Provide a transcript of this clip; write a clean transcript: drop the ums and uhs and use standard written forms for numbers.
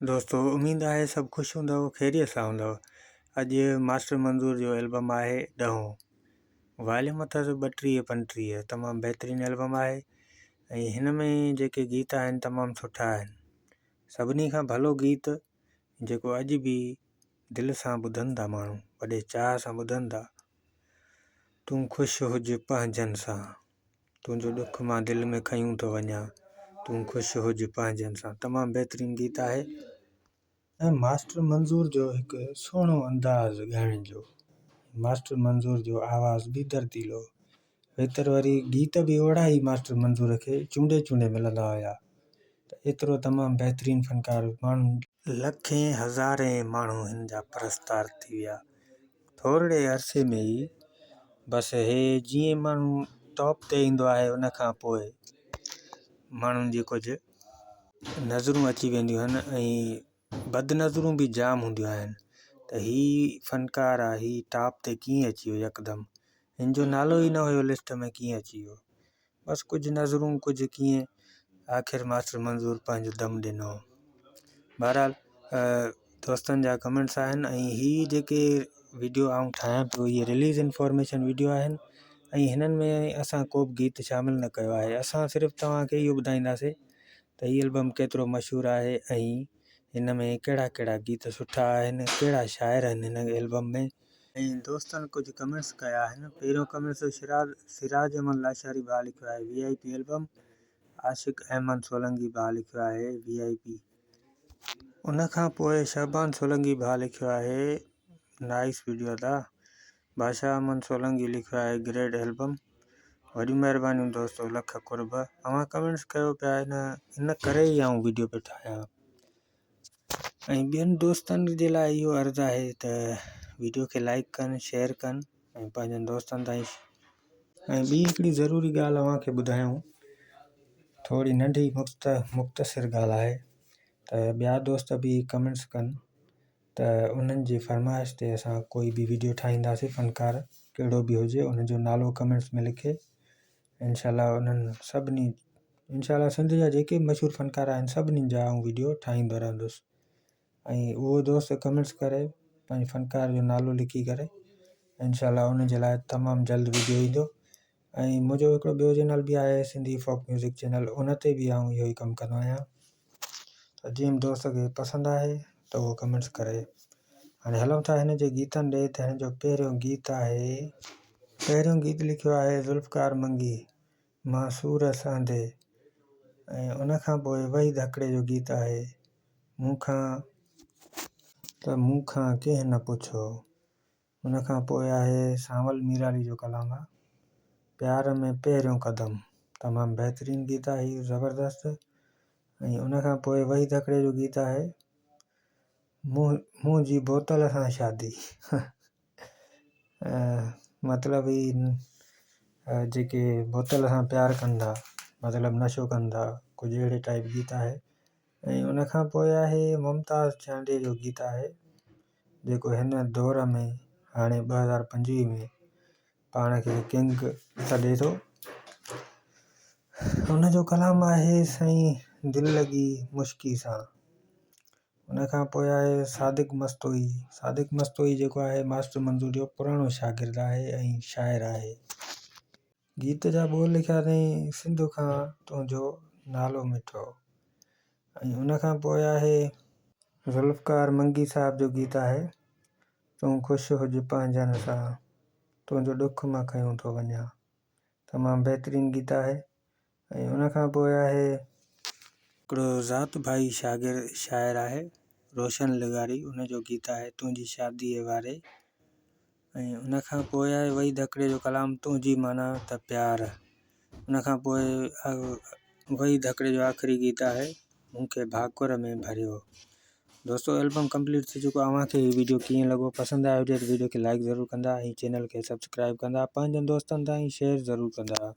दोस्तों उम्मीद आहे सभु ख़ुशि हूंदव, ख़ैरियत सां हूंदव। अॼु मास्टर मंज़ूर जो एल्बम आहे 10हों। वॉल्यूम अथसि 32-35। तमामु बहितरीनु एल्बम आहे ऐं हिन में जेके गीत आहिनि तमामु सुठा आहिनि। सभिनी खां भलो गीत जेको अॼु बि दिलि सां ॿुधनि था माण्हू, वॾे चाह सां ॿुधनि था। तूं ख़ुशि हुज पंहिंजनि सां, तुंहिंजो ॾुख मां दिलि में खयूं थो वञा, तूं ख़ुशि हुज पंहिंजनि सां। तमामु बहितरीनु गीत आहे ऐं मास्टर मंज़ूर जो हिकु सुहिणो अंदाज़ ॻाइण जो। मास्टर मंज़ूर जो आवाज़ु बि दर्दीलो, वेतर वरी गीत बि ओड़ा ई मास्टर मंज़ूर खे चूंडे चूंडे मिलंदा हुया। त एतिरो तमामु बहितरीनु फ़नकार माण्हू, लखें हज़ारे माण्हू हिन जा परस्तार थी विया थोरे अरसे में ई। बसि हे जीअं माण्हू टॉप ते ईंदो आहे उन खां पोइ माण्हुनि जी कुझु नज़रूं अची वेंदियूं आहिनि ऐं बदनज़रूं बि जाम हूंदियूं आहिनि त ही फ़नकार आहे, ही टॉप ते कीअं अची वियो यकदमि, हिन जो नालो ई न हुयो लिस्ट में, कीअं अची वियो। बसि कुझु नज़रूं कुझु कीअं, आख़िर मास्टर मंज़ूर पंहिंजो दम ॾिनो। बहरहाल दोस्तनि जा कमेंट्स आहिनि ऐं ही जेके वीडियो आऊं ठाहियां पियो, इहे रिलीज़ इंफॉर्मेशन वीडियो आहिनि ऐं हिननि में असां को बि गीत शामिलु न कयो आहे। असां सिर्फ़ु तव्हांखे इहो ॿुधाईंदासीं त हीउ एल्बम केतिरो मशहूरु आहे ऐं हिन में कहिड़ा कहिड़ा गीत सुठा आहिनि, कहिड़ा शाइर आहिनि हिन एल्बम में। ऐं दोस्तनि कुझु कमेंट्स कया आहिनि। पहिरियों कमेंट्स सिराज अहमद लाशारी भाउ लिखियो आहे VIP एल्बम। आशिक़ अहमद सोलंकी भाउ लिखियो आहे VIP। उन खां पोइ शहबान सोलंकी भाउ लिखियो आहे नाइस वीडियो था। बादशाह अहमद सोलंकी लिखियो आहे ग्रेट एल्बम। वॾियूं महिरबानियूं दोस्तों, लख कुर्ब। तव्हां कमेंट्स कयो पिया, इन करे ई आऊं वीडियो पियो ठाहियां। ऐं ॿियनि दोस्तनि जे लाइ इहो अर्ज़ु आहे त वीडियो खे लाइक कनि, शेयर कनि ऐं पंहिंजनि दोस्तनि ताईं। ऐं ॿी हिकिड़ी ज़रूरी ॻाल्हि तव्हांखे ॿुधायूं, थोरी नंढी मुख़्तसिर ॻाल्हि आहे त ॿिया दोस्त बि कमेंट्स कनि त उन्हनि जी फरमाइश ते असां कोई बि वीडियो ठाहींदासीं। फ़नकार कहिड़ो बि हुजे, उनजो नालो कमेंट्स में लिखे, इंशाल्लाह उन्हनि सभिनी, इंशाल्लाह सिंध जा जेके मशहूरु फ़नकार आहिनि सभिनी जा आऊं वीडियो ठाहींदो रहंदुसि। ऐं उहो दोस्त कमेंट्स करे पंहिंजे फ़नकार जो नालो लिखी करे, इंशाल्लाह उन जे लाइ तमामु जल्द वीडियो ईंदो। ऐं मुंहिंजो हिकिड़ो ॿियो चैनल बि आहे, सिंधी फोक म्यूज़िक चैनल, उन ते बि आऊं इहो ई कमु कंदो आहियां। त जीअं दोस्त खे पसंदि आहे त उहो कमेंट्स करे। हाणे हलूं था हिन जे गीतनि ॾे। त हिन जो पहिरियों गीत आहे, पहिरियों गीत लिखियो आहे ज़ुल्फ़कार मंगी मां सूर सांधे। ऐं उन खां पोइ वही धकिड़े जो गीत आहे मूंखां कंहिं न पुछो। उन खां पोइ आहे सांवल मीराली जो कलाम आहे, प्यार में पहिरियों क़दम। तमामु बहितरीनु गीत आहे, हीउ ज़बरदस्त। ऐं उन खां पोइ वही धकिड़े जो गीत आहे मुंहुं जी बोतल सां शादी। मतिलबु ही जेके बोतल सां प्यारु कनि था, मतिलबु नशो कनि था, कुझु अहिड़े टाइप गीत आहे। ऐं उन खां पोइ आहे मुमताज़ चांडे जो गीत आहे, जेको हिन दौर में हाणे 2025 में पाण खे किंग सॾे थो। उन जो कलाम आहे साईं दिलि लॻी मुश्की सां। उन खां पोइ आहे सादिक मस्तोई। सादिक मस्तोई जेको आहे मास्टर मंज़ूर जो पुराणो शागिर्दु आहे ऐं शाइर आहे। गीत जा ॿोल लिखिया अथई सिंध खां तुंहिंजो नालो मिठो। ऐं उन खां पोइ आहे ज़ुल्फ़कार मंगी साहब जो गीत आहे तूं ख़ुशि हुज पंहिंजनि सां, तुंहिंजो ॾुख मां खयूं थो वञा। तमामु बहितरीनु गीत आहे। ऐं उन खां पोइ आहे हिकिड़ो ज़ात भाई शाइर आहे रोशन लिगारी, उन जो गीत आहे तुंहिंजी शादीअ वारे। ऐं उन खां पोइ आहे वही धकिड़े जो कलाम तुंहिंजी माना त प्यार। उन खां पोइ वही धकिड़े जो आख़िरी गीत आहे मूंखे भाकुर में भरियो। दोस्तों एल्बम कंप्लीट थी चुको। तव्हांखे हीउ वीडियो कीअं लॻो? पसंदि आयो हुजे त वीडियो खे लाइक ज़रूरु कंदा ऐं चैनल खे सब्सक्राइब कंदा, पंहिंजनि दोस्तनि ताईं शेयर ज़रूरु कंदा।